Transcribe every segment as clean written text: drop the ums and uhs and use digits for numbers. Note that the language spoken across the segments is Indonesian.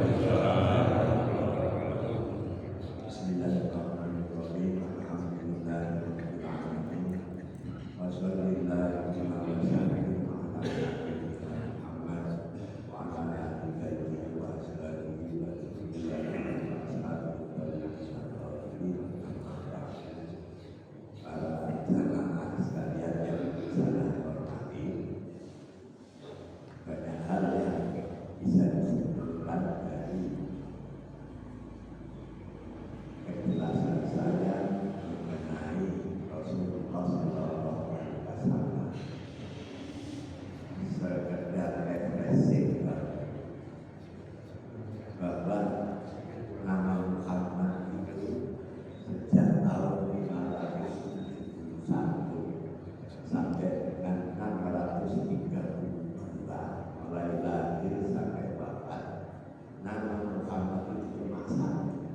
Bismillahirrahmanirrahim. Alhamdulillahirabbil alamin. Wassallallahu ala sayyidina Muhammad wa ala alihi wa sahbihi wa para jamaah sekalian yang saya hormati, banyak hal yang bisa disimpulkan dari penjelasan saya mengenai Rasulullah SAW. Sekedar refreshing bahwa nama Muhammad itu sejak tahun 571 sampai dengan 632 mulai lahir sampai wafat, nama Muhammad itu cuma satu.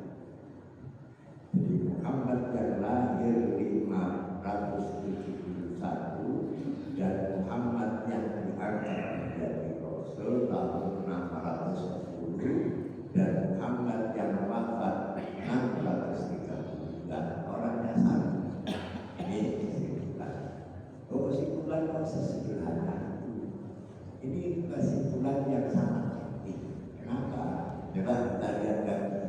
Jadi Muhammad yang lahir 571 dan Muhammad yang diangkat menjadi Rasul tahun 610 dan Muhammad yang wafat 639, orangnya sama. Ini kesimpulan. Kesimpulan sesederhana ini kesimpulan yang sangat penting. Kenapa? Coba kita lihat Nabi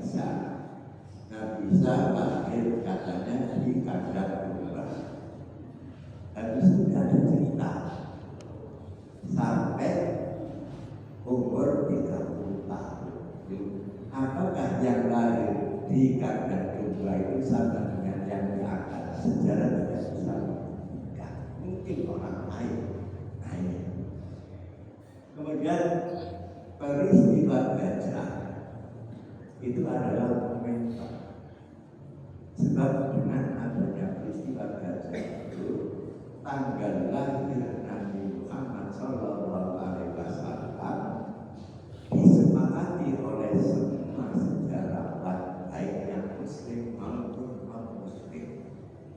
Isa lahir katanya di kandang domba. Habis itu ada cerita sampai umur 30 tahun. Apakah yang lahir di kandang domba itu sama dengan yang diangkat? Sejarah tidak bisa membuktikan. Mungkin orang lain. Kemudian peristiwa gajah itu adalah momentum. Sebab dengan adanya peristiwa gajah itu, tanggal lahir Nabi Muhammad SAW disepakati oleh semua sejarawan, baik yang Muslim maupun non-Muslim.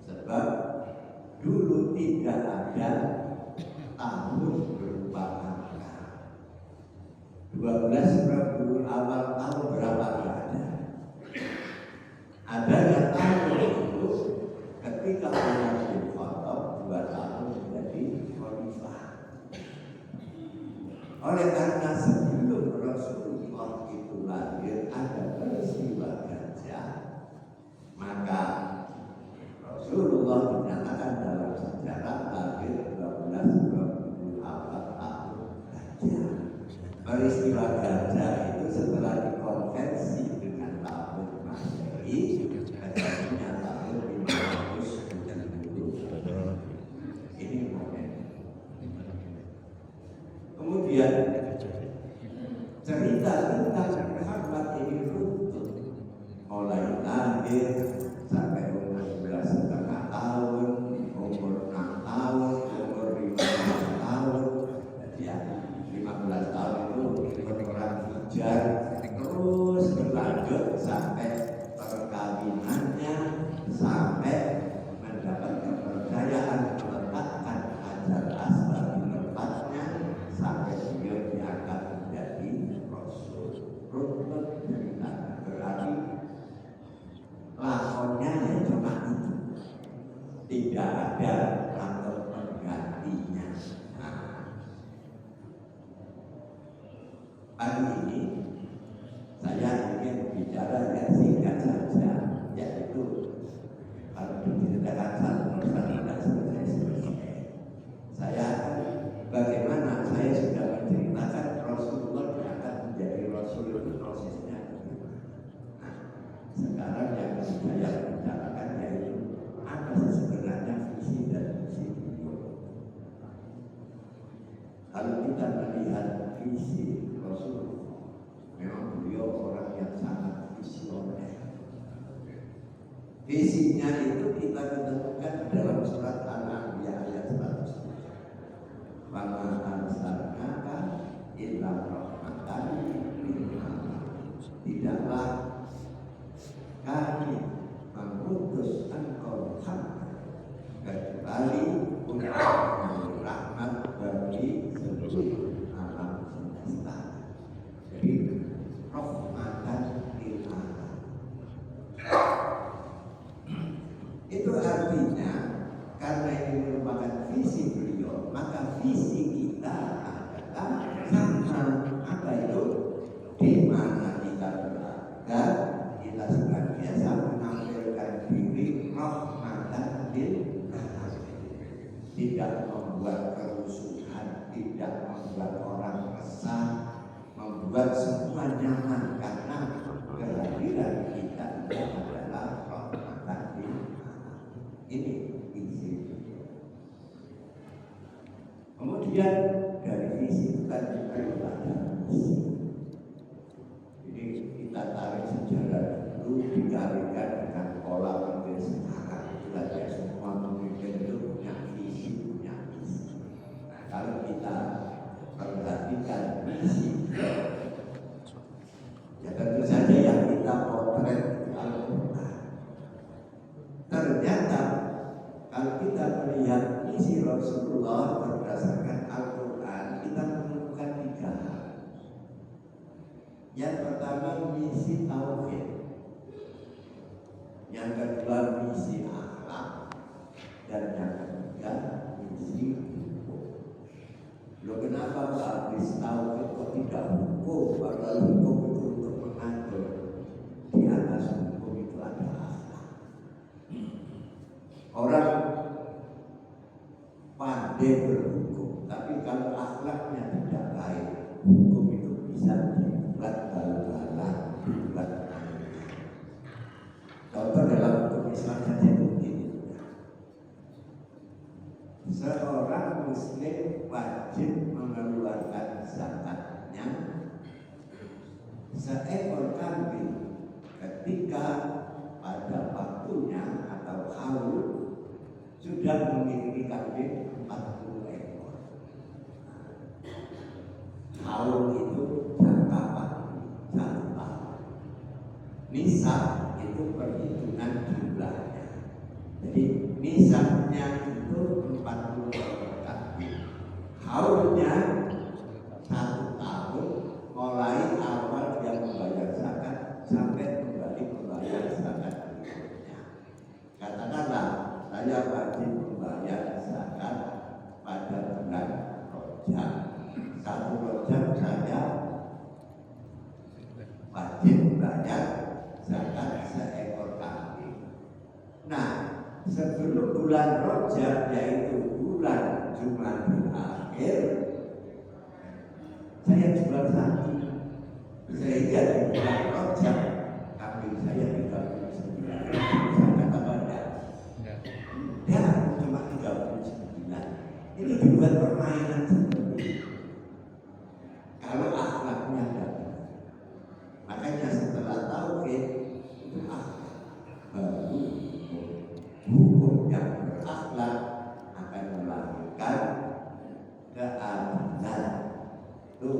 Sebab dulu tidak ada tahun berupa angka. 12 Rabiul Awal tahun berapa tidak ada. Adanya tahun itu ketika Umar bin Khattab 2 tahun menjadi khalifah. Oleh karena sebelum Rasulullah itu lahir ada peristiwa gajah, maka Rasulullah dinyatakan dalam sejarah lahir 12 Rabiul Awal tahun gajah. Peristiwa gajah itu setelah dikonversi dengan tahun Masehi, gajahnya tahun 570. Ini momen. Kemudian cerita tentang Muhammad ini runtut mulai lahir sampai umur 11,5 tahun, umur 6 tahun, umur 15 tahun. Jadi 15 tahun itu orang hijab, terus berlanjut sampai perkawinannya, sampai mendapat kepercayaan meletakkan hajar aswad di tempatnya, sampai dia diangkat menjadi Rasul. Runtut ceritanya, berarti lakonnya ya cuma itu, tidak ada lakon penggantinya. Pagi ini saya ingin bicara yang singkat saja, yaitu kalau diceritakan satu persatu tidak selesai. Saya akan bagaimana saya sudah menceritakan Rasulullah akan menjadi Rasul itu prosesnya. Nah, sekarang yang saya bicarakan yaitu apa sih sebenarnya visi dan misi beliau. Kalau kita melihat visi Rasulullah, memang beliau orang yang sangat visioner. Visinya itu kita ketemukan dalam surat Al-Anbiya ayat 103. Wa ma arsalnaka illa rahmatan lil alamin. Tidaklah kami mengutus engkau Muhammad kecuali untuk rahmat bagi seluruh alam semesta. Jadi rahmat membuat orang resah, membuat semua nyaman karena kehadiran kita adalah rahmatan lil alamin. Ini isi. Kemudian dari visi kita juga ada misi. Jadi kita tarik sejarah dulu dikalikan dengan pola pikir sekarang. Kita semua memikir itu punya visi, punya misi. Nah, kalau kita perhatikan misi, ya tentu saja yang kita potret Al-Quran. Ternyata kalau kita melihat misi Rasulullah berdasarkan Al-Quran, kita menemukan 3 hal. Yang pertama misi tauhid, yang kedua misi akhlak, dan yang ketiga misi hukum. Loh, kenapa habis tauhid kok tidak hukum? Padahal hukum itu untuk mengatur, di atas hukum itu ada akhlak. Orang pandai berhukum, tapi kalau akhlaknya tidak baik, hukum itu bisa dibuat bal-balan, dibuat aneh. Contoh dalam hukum Islam saja itu begini. Seorang muslim wajib mengeluarkan zakatnya seekor kambing ketika pada waktunya atau haul sudah memiliki kambing 40 ekor. Haul itu jangka waktu 1 tahun. Nisab itu perhitungan jumlahnya. Jadi nisabnya itu 40 ekor kambing. Haulnya 1 tahun mulai awal dia membayar zakat sampai kembali membayar zakat berikutnya. Katakanlah saya wajib membayar zakat pada bulan Rajab. 1 Rajab saya wajib membayar zakat seekor kambing. Nah, sebelum bulan Rajab, yaitu bulan Jumadil Akhir, saya jual sapi, sehingga di bulan Rajab kambing saya 39. Zakat apa enggak? Ya, cuma 39. Ini dibuat permainan seperti itu. Kalau akhlaknya ada, makanya setelah tauhid itu akhlak, baru hukum yang berakhlak akan melahirkan keadilan. Itu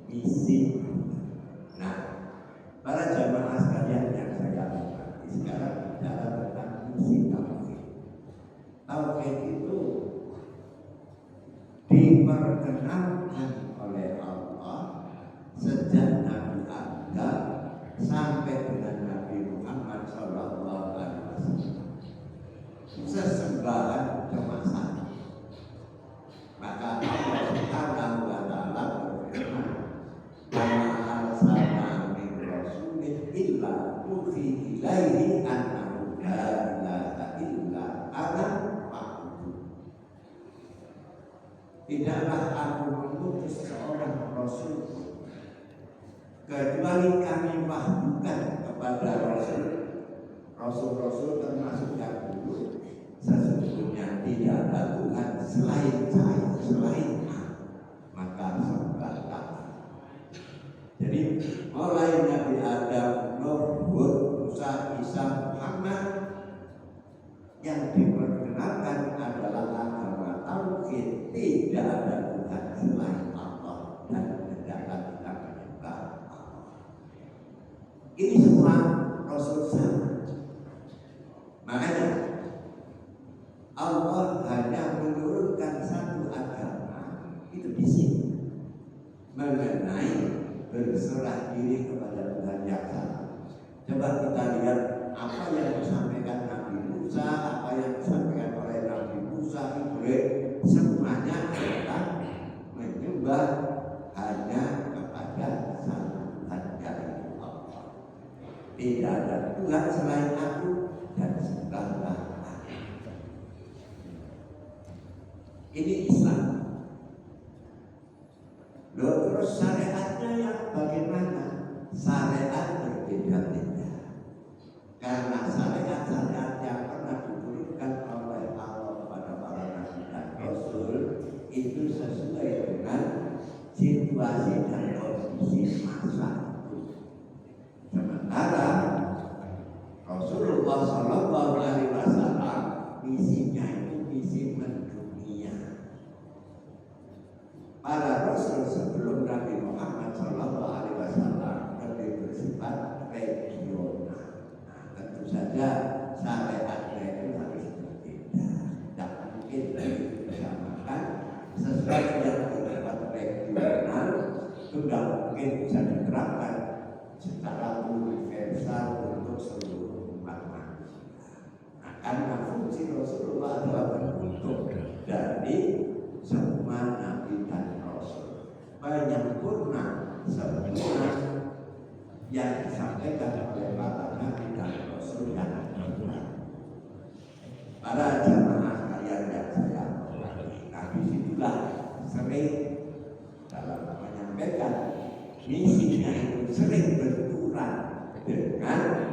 misi. Nah, para jamaah sekalian yang saya hormati, sekarang bicara tentang misi tauhid. Tauhid itu diperkenalkan oleh Allah sejak Nabi Adam sampai dengan Nabi Muhammad SAW. Sesembahan cuma satu. Maka Allah Subhanahu wa Ta'ala berfirman, "Wa arsalna min rasulin illa nuhi ilaihi annahu la ilaha illa ana fa'budun." Tidaklah aku mengutus seorang rasul kecuali kami wahyukan kepada Rasul-Rasul termasuk yang dulu, sesungguhnya tidak ada Tuhan selain saya, selain aku, maka sembahlah. Jadi mulai Nabi Adam, Nuh, Hud, Musa, Isa, Muhammad, yang diperkenalkan adalah agama tauhid, tidak ada Tuhan selain Allah dan hendaklah kita menyembah Allah. Ini semua Rasul sama. Makanya Allah hanya menurunkan satu agama itu di sini mengenai berserah diri kepada Tuhan yang sama. Coba kita lihat apa yang disampaikan Nabi Musa, apa yang disampaikan oleh Nabi Musa, Ibrahim, semuanya adalah menyembah hanya kepada satu Tuhan yaitu Allah. Tidak ada Tuhan selain aku dan sembahlah aku. Ini Islam. Terus syariatnya yang bagaimana? Syariat berbeda-beda. Karena syariat-syariat yang pernah diberikan oleh Allah kepada para nabi dan rasul itu sesuai dengan situasi dan kondisi masa itu. Sementara Rasulullah Shallallahu Alaihi Wasallam misinya itu misi mendunia. Para rasul sebelum Nabi Muhammad Shallallahu Alaihi Wasallam lebih bersifat regional. Nah, tentu saja syariatnya itu harus berbeda. Tidak mungkin disamakan sesuatu yang bersifat regional itu tidak mungkin bisa diterapkan secara universal untuk seluruh umat manusia. Nah, karena fungsi Rasulullah adalah bentuk dari semua nabi dan rasul, menyempurna semua yang disampaikan oleh para nabi dan rasul yang ada. Para jamaah sekalian yang saya hormati, nabi situlah sering dalam menyampaikan misinya itu sering benturan dengan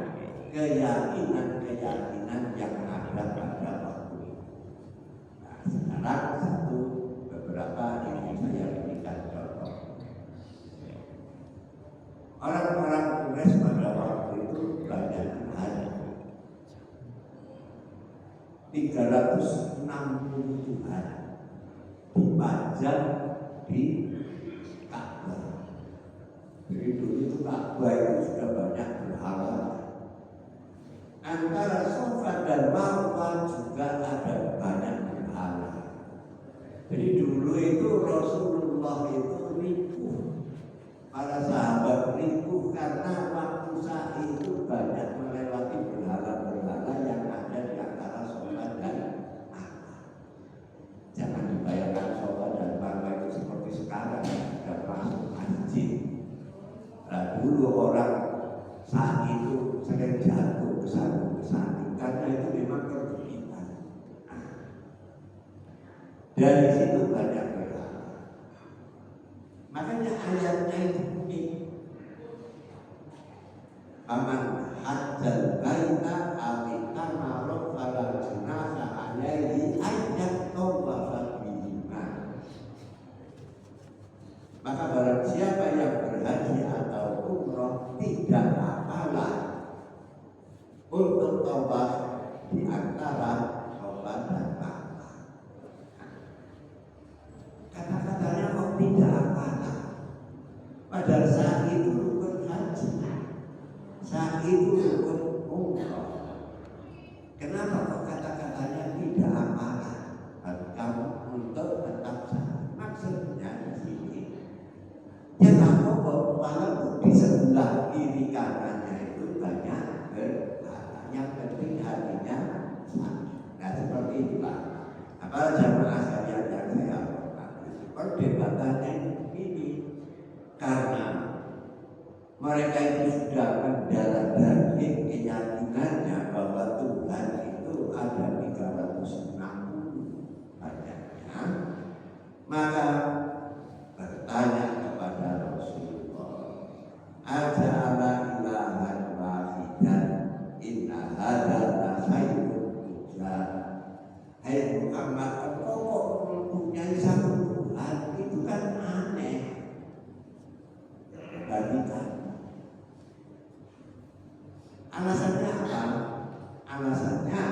keyakinan-keyakinan yang ada pada waktu itu. Nah, sekarang beberapa ini saya berikan contoh. Orang-orang Quraisy pada waktu itu banyak Tuhan. 360 Tuhan dipajang di Ka'bah. Jadi dulu itu Ka'bah itu sudah banyak berhala. Antara Safa dan Marwah juga ada banyak berhala. Jadi dulu itu Rasulullah itu ripuh, para sahabat ripuh karena waktu saat itu banyak melewati berhala-berhala yang ada di antara Safa dan Marwah. Jangan dibayangkan Safa dan Marwah itu seperti sekarang sudah masuk masjid. Nah, dulu orang saat itu sering jatuh ke satu karena itu memang perbukitan. Dari situ banyak berhala. Makanya ayatnya itu unik. Aman hajjal baita awita marok fala junaha alaihi ayat tawafa bihima. Maka barang siapa yang berhaji atau umroh tidak apalah untuk tawaf di antara Safa dan Marwah. Kata-katanya kok tidak apalah. Padahal saat itu rukun haji, saat itu rukun umroh. Kenapa kok kata-katanya tidak apalah? Kamu untuk tetap sah. Maksudnya di sini, ya kamu walaupun di sebelah kiri kanannya itu banyak berhala, yang penting hatinya sah. Nah seperti itulah. Apa jamaah sekalian yang saya hormati, perdebatannya ini karena mereka itu sudah mendarah daging keyakinannya bahwa Tuhan itu ada 360 banyaknya, maka bertanya kepada Rasulullah, aja'ala ilahan wahidan inna hadza la syai'un ujab. Hai Muhammad, engkau kok mempunyai satu Tuhan, itu kan aneh bagi kami. Alasannya apa? Alasannya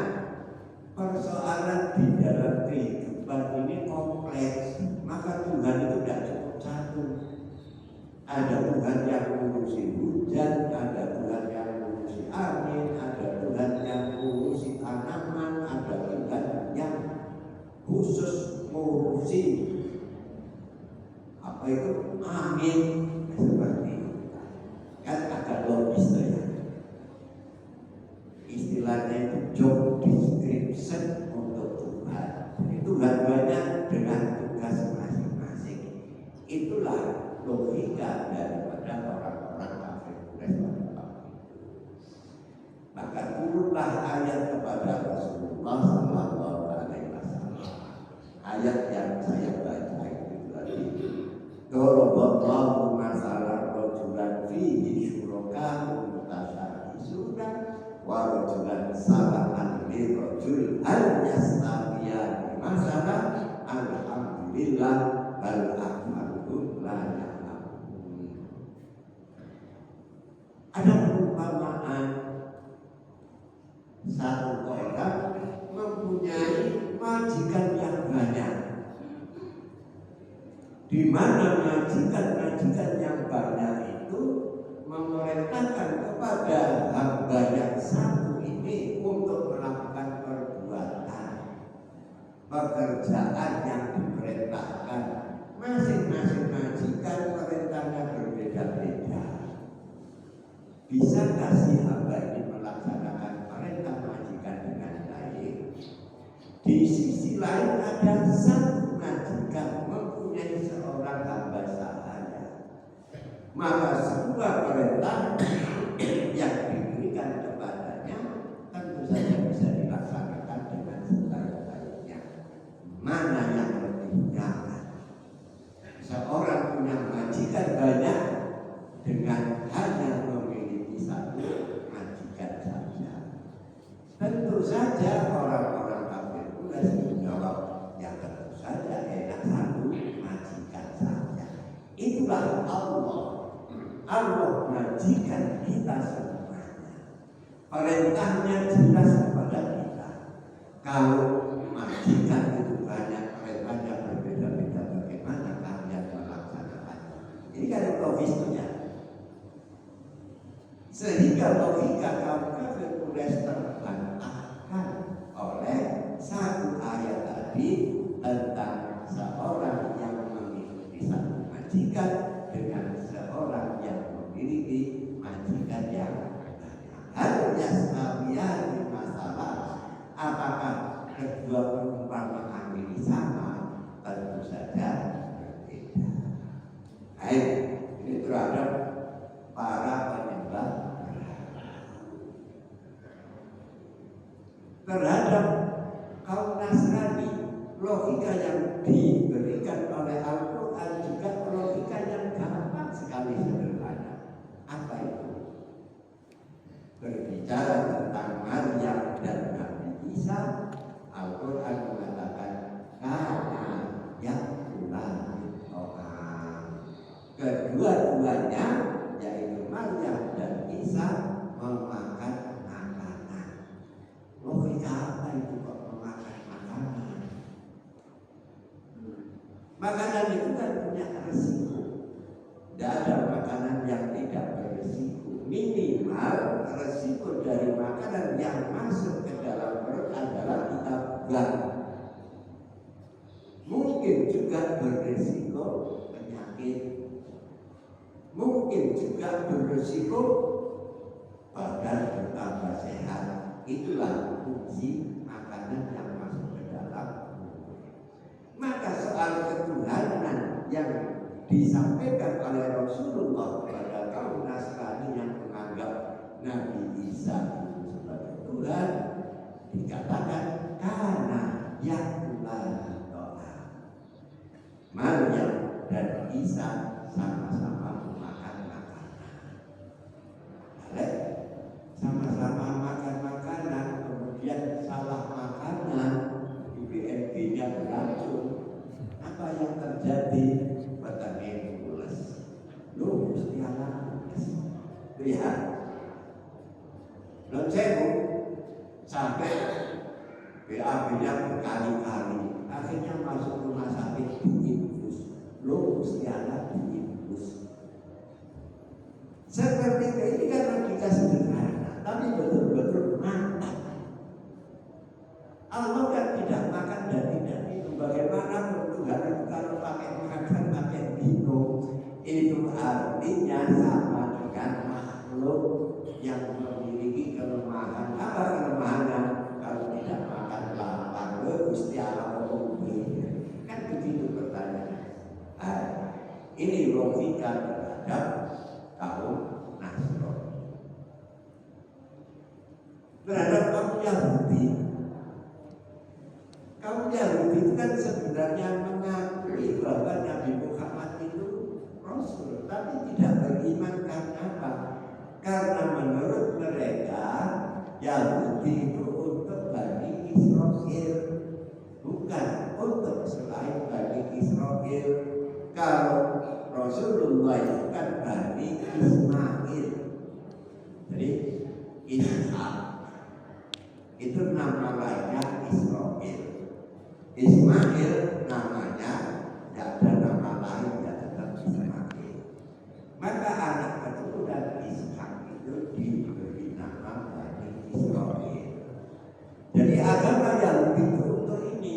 persoalan di dalam kehidupan ini kompleks. Maka Tuhan itu tidak cukup satu. Ada Tuhan yang mengurusi hujan, ada Tuhan yang mengurusi angin, ada Tuhan yang mengurusi tanaman, ada Tuhan yang khusus mengurusi apa itu angin, seperti itu. Kan agak logis ya. Istilahnya itu job description untuk Tuhan. Jadi Tuhan banyak dengan tugas masing-masing. Itulah logika daripada orang-orang kafir Quraisy pada waktu itu. Maka turunlah ayat kepada Rasulullah Sallallahu Alaihi Wasallam. Ayat yang saya baca itu tadi. Doroballahu bal aktsaruhum la ya'lamun. Ada perumpamaan satu orang mempunyai majikan yang banyak, di mana majikan-majikan yang banyak itu memerintahkan kepada hamba yang satu ini untuk melakukan perbuatan pekerjaan yang diperintahkan. Masing-masing majikan perintahnya berbeda-beda. Bisa kasih hamba ini melaksanakan perintah majikan dengan baik. Di sisi lain ada satu majikan mempunyai seorang hamba sahaya, maka semua perintah yang diberikan kepadanya tentu saja bisa dilaksanakan dengan sebaik-baiknya. Mana yang lebih nyaman? Seorang punya majikan banyak dengan hanya memiliki satu majikan saja. Tentu saja orang-orang kafir Quraisy menjawab, ya tentu saja enak satu majikan saja. Itulah Allah. Allah majikan kita semuanya. Perintahnya jelas kepada kita. Kalau majikan itu banyak, perintahnya berbeda-beda, bagaimana kalian melaksanakannya? Ini kan logiknya. Sehingga logika kaum kafir Quraisy terbantahkan oleh satu ayat tadi tentang seorang yang memiliki satu majikan dengan seorang yang memiliki majikan yang banyak. Hal yastawiyan di masalah, apakah kedua perumpamaan ini sama? Tentu saja berbeda. Ini terhadap para penyembah, terhadap kaum Nasrani, logika yang diberikan oleh Al-Quran juga logika yang gampang sekali, sederhana. Apa itu? Berbicara tentang Maryam dan Nabi Isa, Al-Quran mengatakan karena yang kedua-duanya yaitu Maryam dan Isa memakan makanan. Logika apa itu kok memakan makanan? Makanan itu kan punya resiko. Tidak ada makanan yang tidak beresiko. Minimal resiko dari makanan yang masuk ke dalam perut adalah kita buang. Mungkin juga beresiko penyakit, mungkin juga beresiko badan bertambah sehat. Itulah fungsi makanan yang masuk ke dalam tubuh. Maka soal ketuhanan yang disampaikan oleh Rasulullah kepada kaum Nasrani yang menganggap Nabi Isa itu sebagai Tuhan, dikatakan karena yakulana doa. Maryam dan Isa sama-sama memakan makanan. Sama-sama makan makanan, kemudian salah makanan, IBMB-nya beracun. Apa yang terjadi? Petani pules. Lu mesti anak pules. Lihat. Dan saya sampai BAB-nya berkali-kali. Akhirnya masuk rumah sakit diinfus. Lu mesti anak diinfus. Seperti ini kan logika sederhana, tapi betul-betul mantap. Allah kan tidak makan dan tidak minum. Bagaimana Tuhan itu kalau pakai makan, pakai minum, itu artinya sama dengan makhluk yang memiliki kelemahan. Apa kelemahannya? Kalau tidak makan lapar, Gusti Allah kan begitu pertanyaan. Ini logika terhadap kaum Nasrani. Terhadap kaum Yahudi, kaum Yahudi itu kan sebenarnya mengakui bahwa Nabi Muhammad itu Rasul, tapi tidak beriman. Karena apa? Karena menurut mereka Yahudi itu untuk Bani Israel, bukan untuk selain Bani Israel. kalau Rasulullah itu kan Bani Ismail. Jadi Ishak itu nama lainnya Israel. Ismail namanya tidak ada nama lain, ya tetap Ismail. Maka anak keturunan Ishak itu diberi nama Bani Israel. Jadi agama Yahudi itu untuk ini,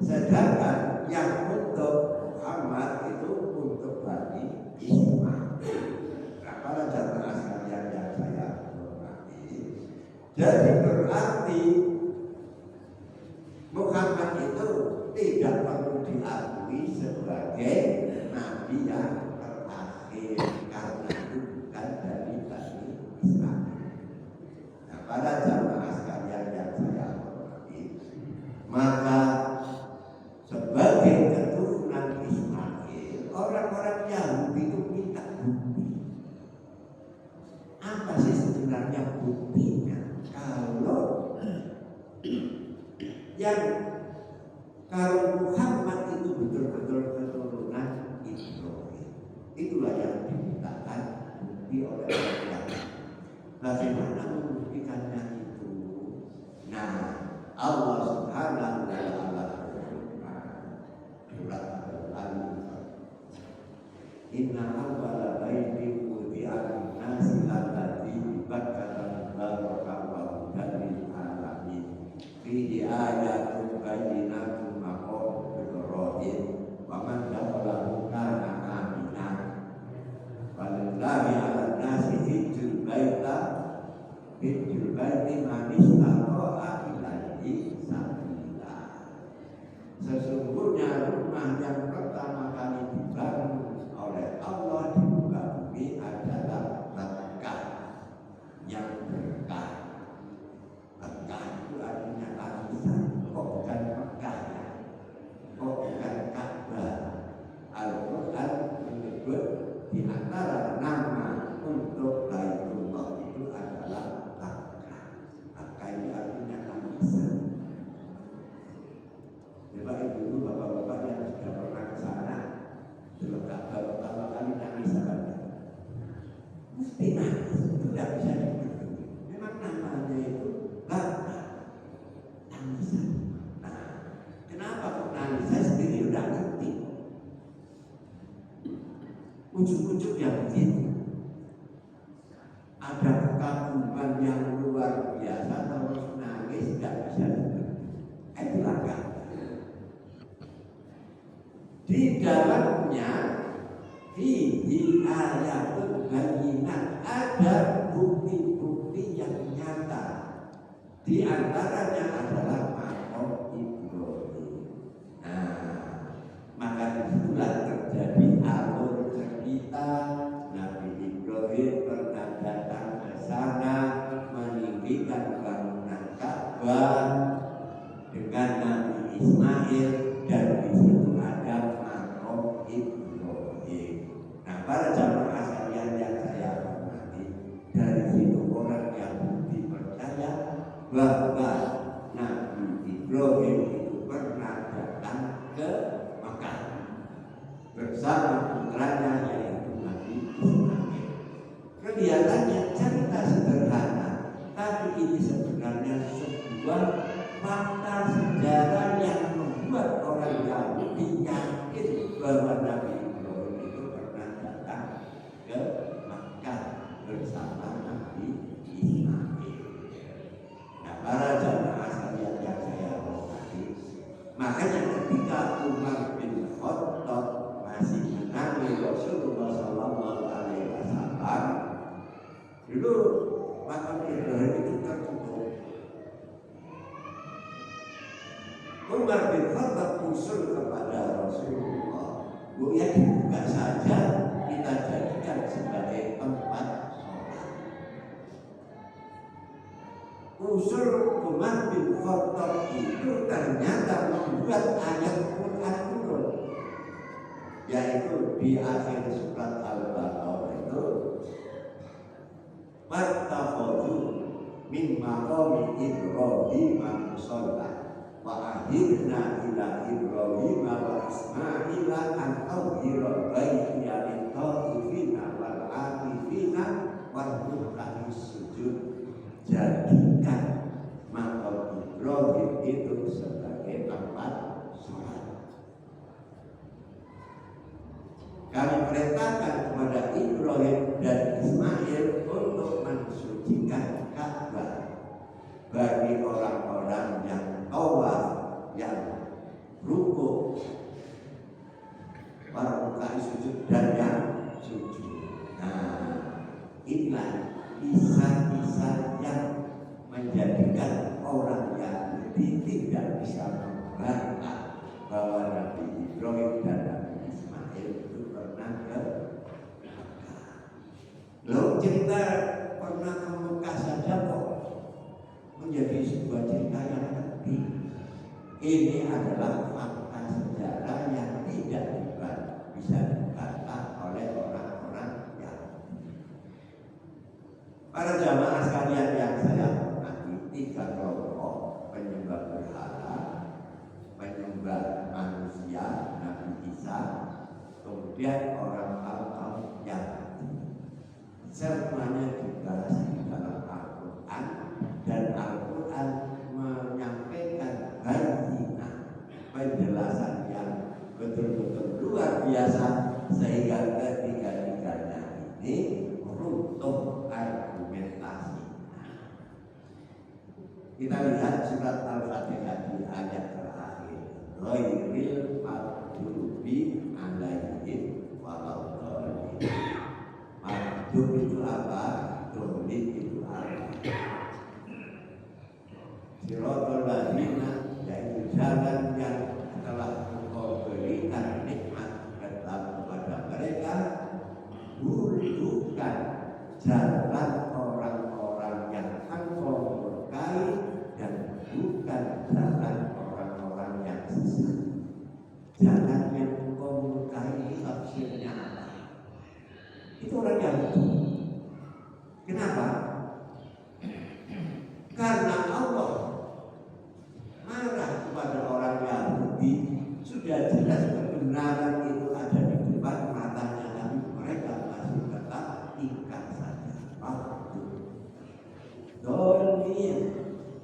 sedangkan yang untuk Muhammad itu untuk Bani Ismail. Nah, para jamaah sekalian yang saya hormati, jadi berarti Muhammad itu tidak perlu diakui sebagai nabi yang terakhir karena itu bukan dari Bani Israil. Nah, para jamaah sekalian yang saya hormati, maka sebagai keturunan Ismail, orang-orang Yahudi itu minta bukti. Apa sih sebenarnya buktinya? Kalau Muhammad itu betul-betul keturunan Ibrahim, itulah yang dimintakan bukti oleh Allah. Bagaimana membuktikannya itu? Nah, Allah Subhanahu wa Ta'ala surat Al-Anfal, Inna awwala baitin wudi'a lin-nasi alladzi Bakkata mubarakatan wa hudan lil alamin fihi ayatun bayyinatun maqam Ibrahim wa man dakhalahu kana aminan walillahi 'alan nasi hijjul baiti man istata'a ilaihi sabila. Sesungguhnya rumah yang pertama kali dibangun oleh Allah di muka bumi adalah Makkah yang berkah. Makkah itu artinya lapisan, kok bukan Makkah ya, kok bukan Ka'bah. Al-Quran menyebut di antara nama untuk Baitullah itu adalah Makkah. Makkah ini artinya lapisan. Bapak ibu, bapak-bapak yang sudah pernah ke sana, belum Ka'bah pertama kali nangis apa? Mesti nangis, itu tidak bisa dibendung. Memang namanya itu tangisan. Nah, kenapa kok nangis? Saya sendiri udah ngerti. Ujuk-ujuk yang begitu. Ada kekaguman yang luar biasa, terus nangis tidak bisa dibendung. Itulah Ka'bah. Di dalamnya fihi ayatun bayyinat, ada bukti-bukti yang nyata. Di antaranya adalah maqam Ibrahim. Nah, maka disitulah terjadi alur cerita Nabi Ibrahim pernah datang ke sana meninggikan bangunan Ka'bah dengan Nabi Ismail, dan di situ ada maqam Ibrahim. Nah, para jamaah sekalian yang saya hormati, dari situ orang Yahudi percaya bahwa Nabi Ibrahim itu pernah datang ke Makkah bersama putranya yaitu Nabi Ismail. Kelihatannya cerita sederhana, tapi ini sebenarnya sebuah fakta sejarah yang membuat orang Yahudi yakin bahwa Nabi Ibrahim itu pernah datang ke Makkah bersama Nabi Ismail. Nah, para jamaah sekalian yang saya hormati, makanya ketika Umar bin Khattab masih menangi Rasulullah Sallallahu Alaihi Wasallam, dulu makam Ibrahim itu tertutup. Umar bin Khattab usul kepada Rasulullah, bu ya dibuka saja, kita jadikan sebagai tempat sholat. Usul Umar bin Khattab itu ternyata membuat ayat Quran turun, yaitu di akhir surat Al-Baqarah itu, "Wattakhadhu min maqami Ibrahim musalla wa akhirna ila Ibrahim wa Ismaila an tawhira baiti al-tawifina wal akifina wal ruk'i sujud. Jadikan makam Ibrahim itu sebagai tempat sholat. Kami perintahkan kepada Ibrahim dan Ismail untuk mensucikan Ka'bah bagi orang-orang yang tawaf, yang rukuk, para rukuk sujud dan yang sujud. Nah, inilah kisah-kisah yang menjadikan orang Yahudi tidak bisa membantah bahwa Nabi Ibrahim dan Nabi Ismail itu pernah ke Mekah. Loh, cerita pernah ke Mekah saja kok menjadi sebuah cerita yang penting. Ini adalah fakta sejarah yang tidak bisa dibantah oleh orang-orang Yahudi. Para jamaah sekalian yang saya hormati, tiga kelompok penyembah berhala, penyembah manusia, Nabi Isa, kemudian orang kaum Yahudi. Semuanya dibahas di dalam Al-Quran, dan Al-Quran menyampaikan penjelasan yang betul-betul luar biasa, sehingga ketiga-tiganya ini runtuh argumentasi. Kita lihat surat Al-Fatihah di ayat terakhir, ghairil maghdubi alaihim waladdallin. Maghdub itu apa? Dhalin itu apa? Siratal ladzina, yaitu jalan yang telah Engkau berikan nikmat kepada mereka, bukan jalan orang-orang yang Engkau murkai, dan bukan jalan orang-orang yang sesat. Jalan yang Engkau murkai tafsirnya apa? Itu orang Yahudi. Kenapa? Karena Allah marah kepada orang Yahudi. Sudah jelas kebenaran itu ada di depan matanya, tapi mereka masih tetap ingkar saja. Dhalin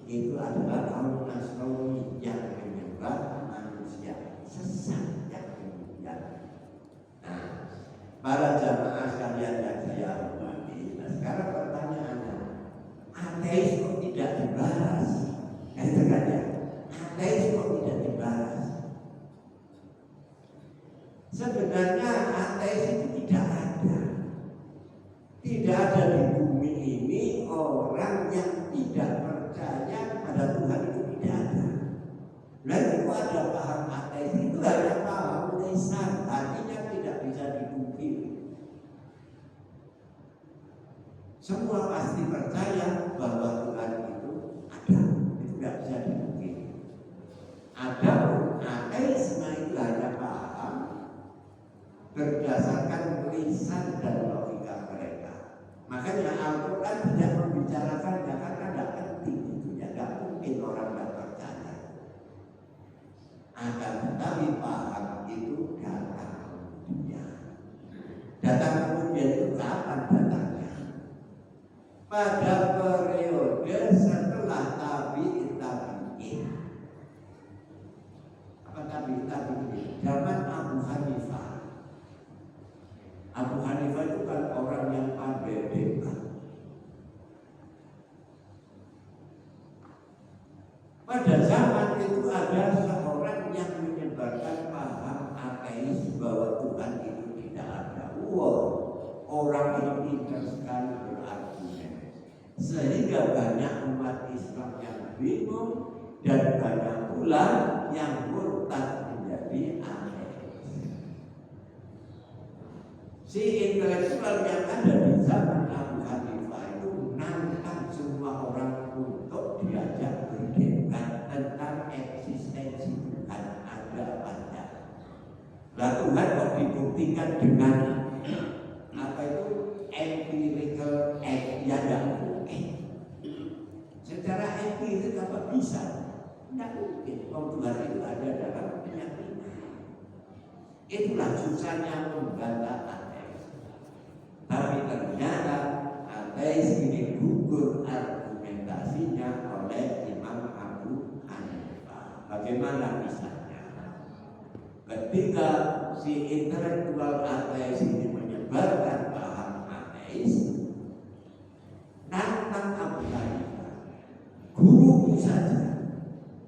itu adalah kaum Nasrani yang menyembah manusia, sesat yang kemudian. Nah, para jamaah sekalian yang saya hormati, nah sekarang pertanyaannya, ateis kok tidak dibahas? Itu kan ya, ateis kok tidak dibahas? Sebenarnya ateis itu tidak ada. Tidak ada di bumi ini orang yang tidak percaya pada Tuhan, itu tidak ada. Lalu kok ada paham ateis? Itu hanya paham lisan, artinya tidak bisa dipungkiri. Semua pasti percaya bahwa Tuhan itu ada, itu tidak bisa dipungkiri. Ada ateisme itu hanya paham berdasarkan lisan dan logika mereka. Makanya Al-Quran tidak membicarakannya karena tidak penting itu, tidak mungkin orang tidak percaya. Akan tetapi paham itu datang kemudian. Datang kemudian itu kapan datangnya? Pada periode setelah tabi'in. Apa tabi'in? Zaman Abu Hanifah. Abu Hanifah itu kan orang yang pandai debat. Pada zaman itu ada seorang yang menyebarkan paham ateis bahwa Tuhan itu tidak ada. Orang ini pintar sekali berargumen, sehingga banyak umat Islam yang bingung dan banyak pula yang murtad menjadi ateis. Si intelektual yang ada di zaman Abu Hanifah itu menantang semua orang untuk diajak berdebat tentang eksistensi Tuhan, ada apa tidak. Lah Tuhan kok dibuktikan dengan apa itu empirical ya tidak mungkin. Secara empirik apa bisa? Tidak mungkin. Tuhan itu ada dalam keyakinan. Itulah susahnya membantah ateis. Tapi ternyata ateis ini gugur argumentasinya oleh Imam Abu Hanifah. Bagaimana misalnya? Ketika si intelektual ateis ini menyebarkan paham ateis, tantang Abu Hanifah, guruku saja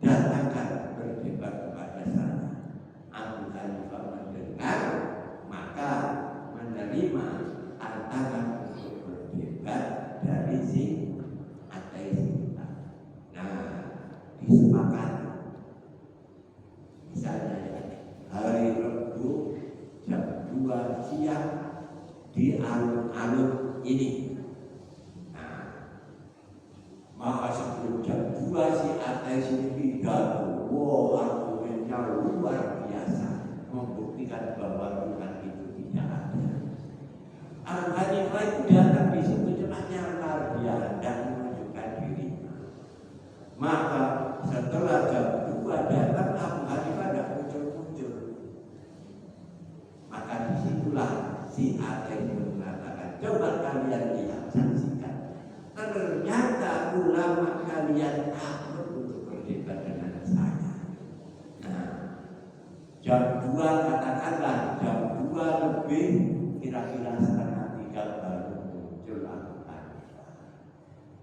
datangkan berdebat kepada saya. Abu Hanifah mendengar, maka menerima tantangan untuk berdebat dari si ateis kita. Nah, disepakati. Misalnya hari Rabu jam 2 siang di alun-alun ini. Nah, maka sebelum jam 2 si ateis ini pidato, wow, argumennya luar biasa, membuktikan bahwa Tuhan itu tidak ada. Abu Hanifah itu datang di situ cuma nyamar dia dan menunjukkan dirinya. Maka setelah jam 2 datang, Abu Hanifah tidak muncul-muncul. Maka disitulah si ateis mengatakan, coba kalian lihat, saksikan. Ternyata ulama kalian takut untuk berdebat dengan saya. Nah, jam 2 katakanlah, jam 2 lebih, kira-kira setengah 3 baru muncul Abu Hanifah.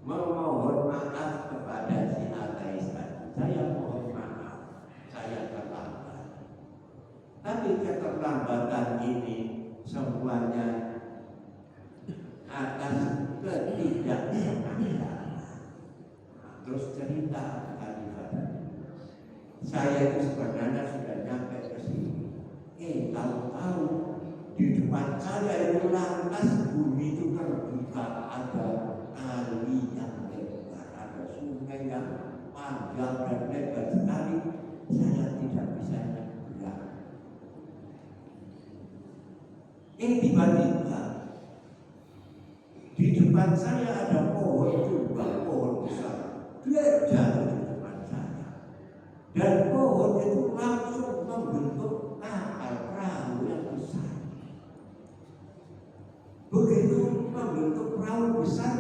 Memohon maaf kepada si ateis tadi. Saya mohon maaf, saya terlambat. Tapi keterlambatan ini semuanya atas ketidaksengajaan. Terus cerita Hanifah, saya itu sebenarnya sudah nyampe ke sini. Tahu-tahu di depan saya itu lantas bumi itu terbuka, ada kali yang lebar, ada sungai yang panjang dan lebar sekali. Saya tidak bisa nyebrang. Tiba-tiba di depan saya ada pohon tumbang, pohon besar. Dia jatuh di depan saya. Dan pohon itu langsung membentuk kapal perahu yang besar. Begitu membentuk perahu besar,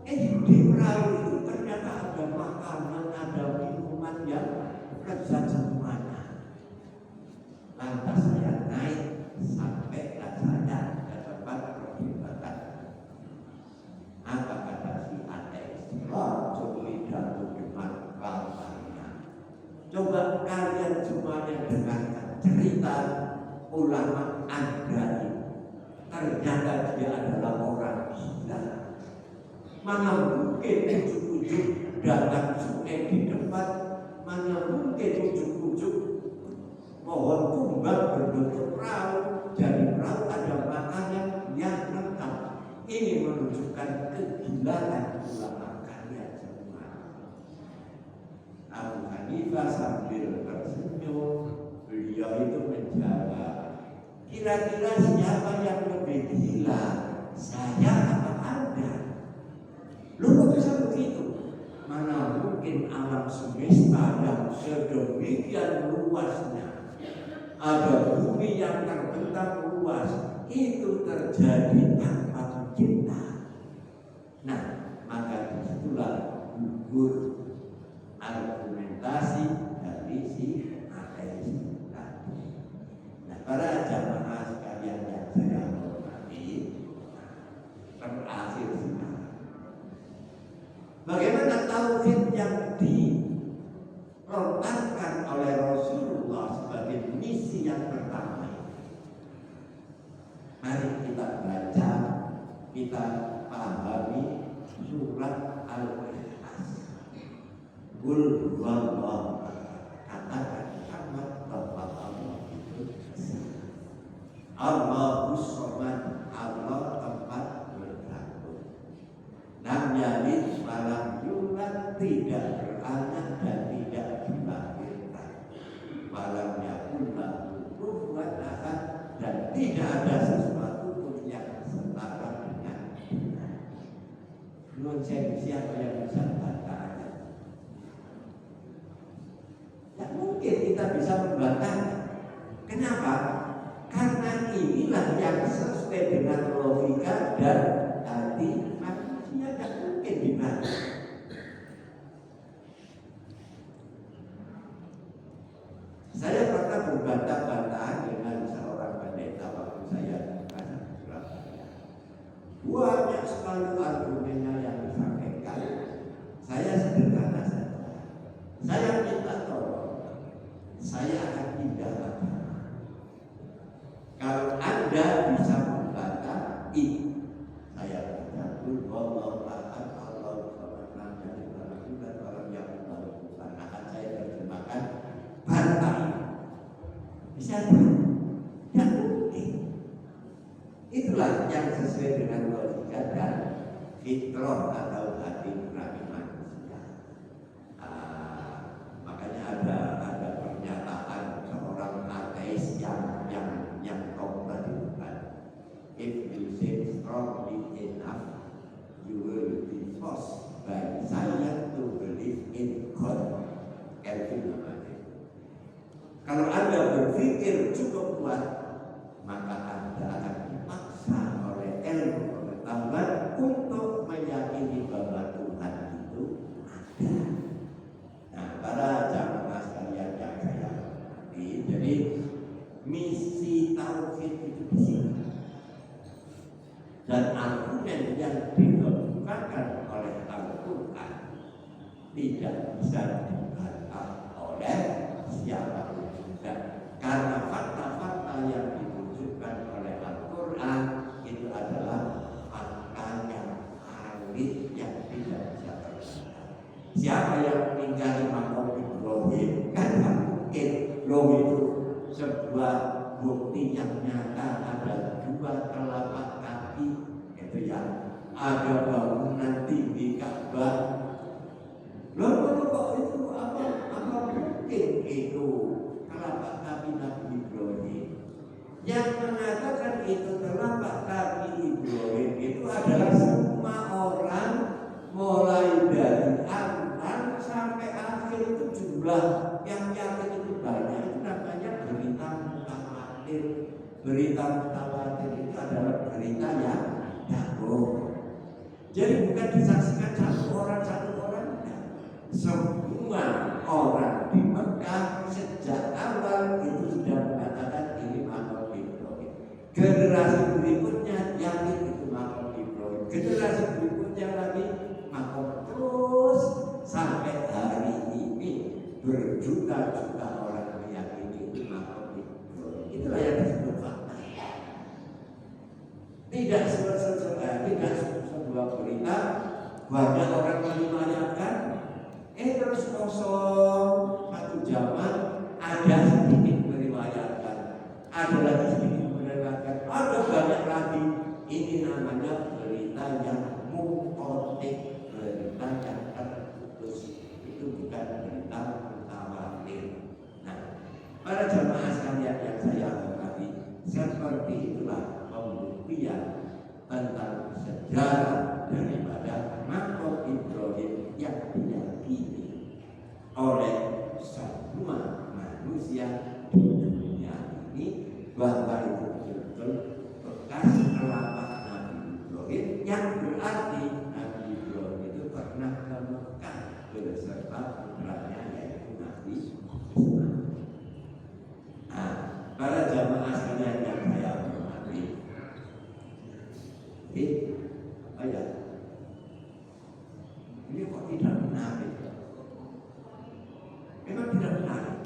di perahu itu ternyata ada makanan, ada minuman yang lezat semuanya. Lantas saya naik sampai saya ke tempat perdebatan. Apa kata si ateis? Langsung pidato dengan kalahnya. Coba kalian semuanya dengarkan cerita ulama Anda ini. Ternyata dia adalah orang gila. Mana mungkin ujuk-ujuk datang sungai di depan, mana mungkin ujuk-ujuk pohon tumbang berbentuk perahu, jadi perahu ada makanan yang lengkap. Ini menunjukkan kegilaan ulama kalian semua. Abu Hanifah sambil tersenyum, beliau itu menjawab, kira-kira siapa yang lebih gila, saya atau Anda? Lu kok bisa begitu? Mana mungkin alam semesta yang sedemikian luasnya, ada bumi yang terbentang luas, itu terjadi tanpa pencipta. Nah, maka disitulah gugur argumentasi dari si ateis tadi. Nah, para jamaah sekalian yang saya hormati, terakhir sekarang, bagaimana tauhid yang dilontarkan oleh Rasulullah sebagai misi yang pertama? Mari kita baca, kita pahami surat Al-Ikhlas. Qul huwallahu ahad. Katakan Muhammad bahwa Allah itu esa. Allahus Samad, Allah tempat bergantung. Lam yalid wa lam yulad, tidak beranak dan tidak dilahirkan. Wa lam yakul lahu kufuwan ahad, dan tidak ada sesuatu pun yang setara dengan Dia. Nun sewu, siapa yang bisa membantah? Tak mungkin kita bisa membantahnya. Kenapa? sesuai dengan logika dan hati manusia, tidak mungkin gimana. Saya pernah berbantah-bantahan dengan seorang pendeta waktu saya di Surabaya. Banyak sekali argumennya yang disampaikan. Saya sederhana saja. Saya minta tolong, saya akan pindah agama. Kalau Anda bisa membantah itu, saya berkata, Allah akan Allah SWT dari orang yang Tuhan akan saya terjemahkan bantah. Bisa tidak mungkin. Itulah yang sesuai dengan logika dan fitrah atau hati nurani manusia. Makanya ada pernyataan seorang ateis yang komplain Tuhan. If you say strongly enough, you will be forced by science to believe in God. Kelvin namanya. Kalau Anda berpikir cukup kuat, maka Anda akan dipaksa oleh ilmu pengetahuan untuk meyakini bahwa Tuhan itu ada. Nah, para jamaah sekalian yang saya hormati, jadi misi tauhid itu di sini. Dan argumen yang dikemukakan oleh Al-Quran tidak bisa dibantah oleh siapapun juga, karena fakta-fakta yang ditunjukkan oleh Al-Quran itu adalah fakta yang valid yang tidak bisa terbantah. Siapa yang meninggali makam Ibrahim kan tidak mungkin. Loh, itu sebuah bukti yang nyata, ada dua telapak kaki itu yang ada bangunan tinggi Ka'bah. Loh, kok itu apa mungkin itu telapak kaki Nabi Ibrahim? Yang mengatakan itu telapak kaki Ibrahim itu adalah semua orang, mulai dari Adam sampai akhir itu jumlah yang yakin itu banyak. Itu namanya berita mutawatir. Berita mutawatir itu adalah berita yang jago. Jadi bukan disaksikan satu orang. Semua orang di Mekah sejak awal itu sudah mengatakan ini makam Ibrahim. Generasi berikutnya yakin itu makam Ibrahim. Generasi berikutnya lagi makam, terus sampai hari ini berjuta-juta orang meyakini itu makam Ibrahim. Itulah yang disebut fakta. Tidak sebuah berita banyak orang meriwayatkan, terus kosong satu zaman, ada sedikit meriwayatkan, ada lagi sedikit meriwayatkan, ada banyak lagi. Ini namanya berita yang mukotik, berita yang terputus. Itu bukan berita mutawatir. Nah, para jamaah sekalian yang saya hormati, seperti itulah pembuktian tentang sejarah daripada makam Ibrahim yang diyakini oleh semua manusia di dunia ini, bahwa itu betul-betul bekas telapak Nabi Ibrahim, yang berarti Nabi Ibrahim itu pernah ke Mekah beserta putranya yaitu Nabi Ismail. Nah, para jamaah sekalian yang saya hormati, ini kok tidak menarik? Memang tidak menarik,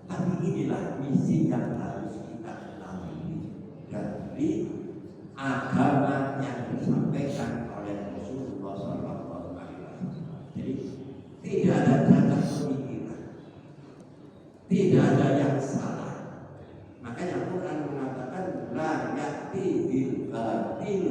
tapi inilah misi yang harus kita ketahui dari agama yang disampaikan oleh Rasulullah SAW. Jadi tidak ada cacat pemikiran, tidak ada yang salah. Makanya Quran mengatakan la ya'ti bil batil.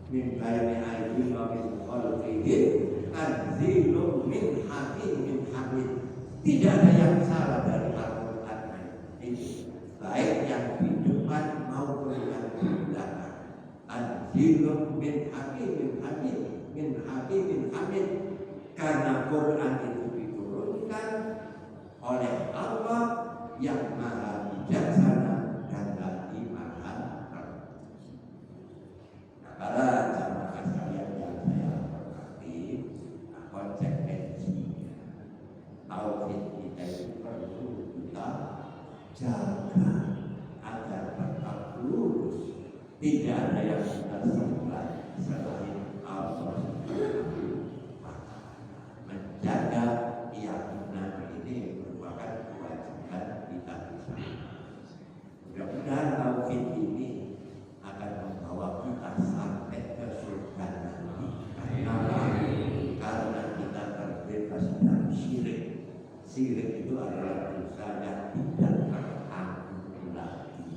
Min baini aydihim wa min khalfihim tanzilun min hakimin hamid. Tidak ada yang salah dari Al-Quran ini, baik yang di depan maupun yang di belakang. Tanzilun min hakimin hamid, min hakimin hamid. Karena Quran itu diturunkan oleh Allah jaga agar tetap lurus, tidak ada yang kita sembah selain Allah Subhanahu wa Ta'ala. Menjaga keyakinan ini merupakan kewajiban kita bersama. Mudah-mudahan tauhid ini akan membawa kita sampai ke surga nanti. Karena kita terbebas dari syirik. Syirik itu adalah dosa yang tidak terampuni lagi.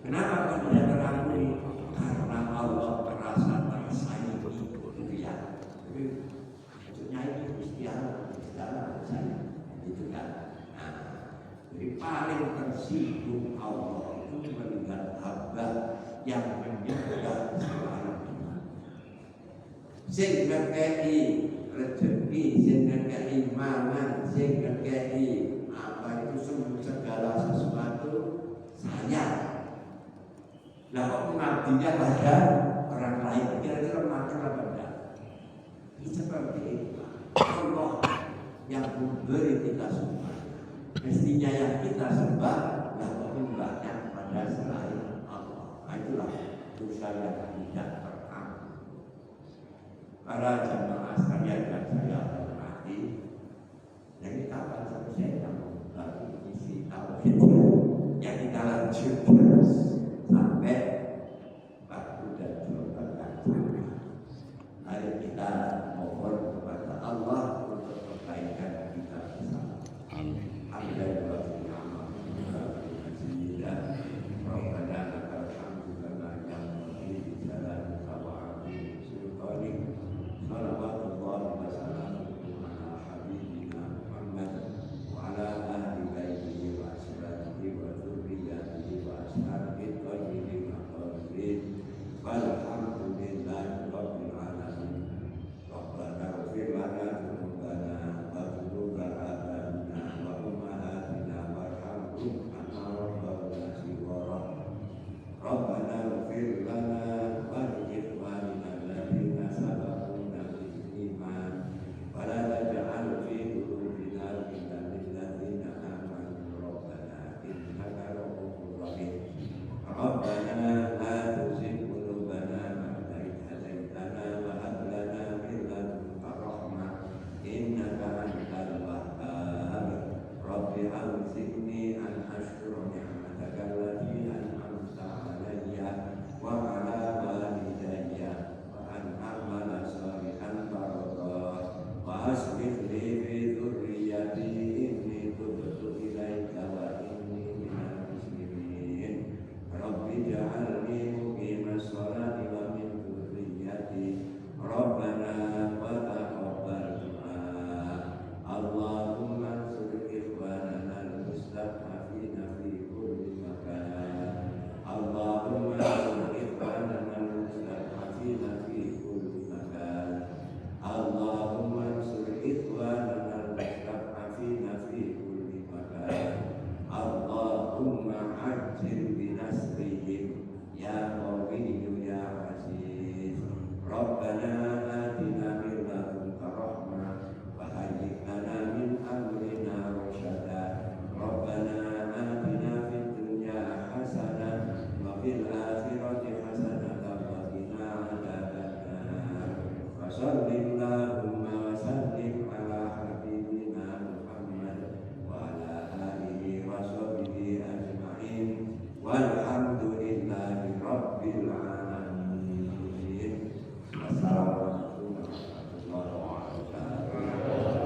Kenapa tidak terampuni? Karena Allah merasa tersaingi dia. Maksudnya ini Kristiana saya, itu kan. Jadi paling tersinggung Allah itu melihat hamba yang menyembah selain Tuhan. Sing ngekei rezeki, sing ngekei mangan, sing ngekei apa itu segala sesuatu saya. Nah kok mengabdinya pada orang lain, kira-kira makan apa enggak? Seperti itu. Allah yang memberi kita semua. Mestinya yang kita sembah yang menyembahnya pada selain Allah. Nah, itulah dosa yang tidak terampuni. Para jamaah sekalian yang saya hormati, jadi kapan selesai kamu baru isi tauhid yang kita lanjut terus sampai waktu dan jawaban yang sama. Mari kita mohon kepada Allah untuk kebaikan kita bersama. Amin. Walhamdulillahi Rabbil Alamin.